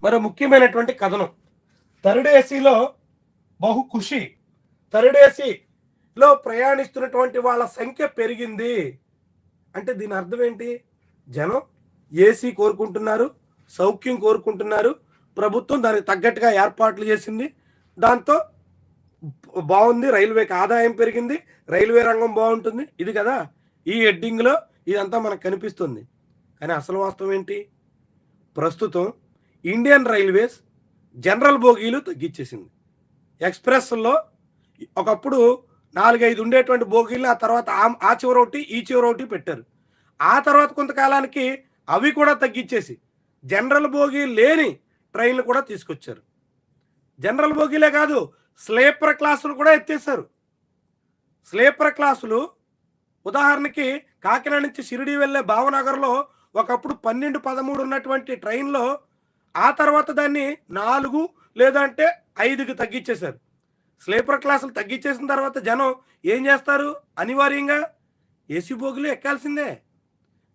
మరో ముఖ్యమైనటువంటి కథనం. థర్డ్ ఏసీలో బహు ఖుషి. థర్డ్ ఏసీలో ప్రయాణిస్తున్నటువంటి వాళ్ళ సంఖ్య పెరిగింది. అంటే దీని అర్థం ఏంటి? జనం ఏసీ కోరుకుంటున్నారు, సౌఖ్యం కోరుకుంటున్నారు. ప్రభుత్వం దానికి తగ్గట్టుగా ఏర్పాట్లు చేసింది. దాంతో బాగుంది, రైల్వేకి ఆదాయం పెరిగింది, రైల్వే రంగం బాగుంటుంది. ఇది కదా ఈ హెడ్డింగ్లో ఇదంతా మనకు కనిపిస్తుంది. కానీ అసలు వాస్తవం ఏంటి? ప్రస్తుతం ఇండియన్ రైల్వేస్ జనరల్ బోగీలు తగ్గించేసింది. ఎక్స్ప్రెస్లో ఒకప్పుడు 4-5 ఉండేటువంటి బోగీలు ఆ తర్వాత ఆ చివర ఒకటి ఈ చివర ఒకటి పెట్టారు. ఆ తర్వాత కొంతకాలానికి అవి కూడా తగ్గించేసి జనరల్ బోగీ లేని ట్రైన్లు కూడా తీసుకొచ్చారు. జనరల్ బోగీలే కాదు, స్లీపర్ క్లాసులు కూడా ఎత్తేసారు. స్లీపర్ క్లాసులు ఉదాహరణకి కాకినాడ నుంచి షిరిడి వెళ్ళే భావనగర్లో ఒకప్పుడు 12-13 ఉన్నటువంటి ట్రైన్లో ఆ తర్వాత దాన్ని 4 లేదంటే 5కి తగ్గించేశారు. స్లీపర్ క్లాసులు తగ్గించేసిన తర్వాత జనం ఏం చేస్తారు? అనివార్యంగా ఏసీ బోగీలు ఎక్కాల్సిందే.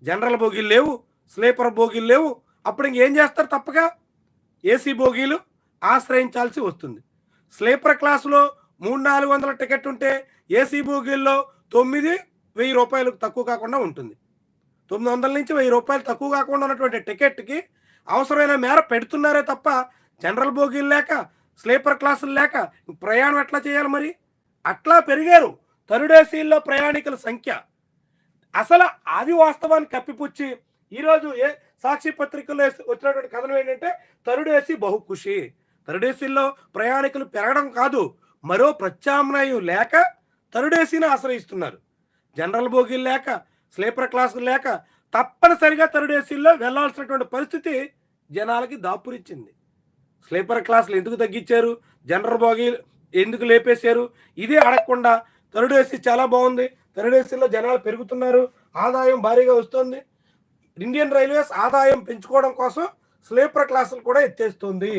జనరల్ బోగీలు లేవు, స్లీపర్ బోగీలు లేవు. అప్పుడు ఇంకేం చేస్తారు? తప్పగా ఏసీ బోగీలు ఆశ్రయించాల్సి వస్తుంది. స్లీపర్ క్లాసులో 300-400 టికెట్ ఉంటే ఏసీ బోగీల్లో 9,000 రూపాయలకు తక్కువ కాకుండా ఉంటుంది. 900 నుంచి 1000 రూపాయలు తక్కువ కాకుండా ఉన్నటువంటి టికెట్కి అవసరమైన మేర పెడుతున్నారే తప్ప జనరల్ బోగీలు లేక, స్లీపర్ క్లాసులు లేక ప్రయాణం ఎట్లా చేయాలి మరి? అట్లా పెరిగారు థర్డ్ ఏసీల్లో ప్రయాణికుల సంఖ్య. అసలు అది వాస్తవాన్ని కప్పిపుచ్చి ఈరోజు సాక్షి పత్రికల్లో వచ్చినటువంటి కథనం ఏంటంటే థర్డ్ ఏసీ బహు ఖుషి. థర్డ్ ఏసీల్లో ప్రయాణికులు పెరగడం కాదు, మరో ప్రత్యామ్నాయం లేక థర్డ్ ఏసీని ఆశ్రయిస్తున్నారు. జనరల్ బోగీలు లేక, స్లీపర్ క్లాసులు లేక తప్పనిసరిగా థర్డ్ ఏసీల్లో వెళ్లాల్సినటువంటి పరిస్థితి జనాలకి దాపురించింది. స్లీపర్ క్లాసులు ఎందుకు తగ్గించారు, జనరల్ బోగీలు ఎందుకు లేపేశారు, ఇదే అడగకుండా థర్డ్ ఏసీ చాలా బాగుంది, థర్డ్ ఏసీలో జనాలు పెరుగుతున్నారు, ఆదాయం భారీగా వస్తుంది. ఇండియన్ రైల్వేస్ ఆదాయం పెంచుకోవడం కోసం స్లీపర్ క్లాసులు కూడా ఎత్తేస్తుంది.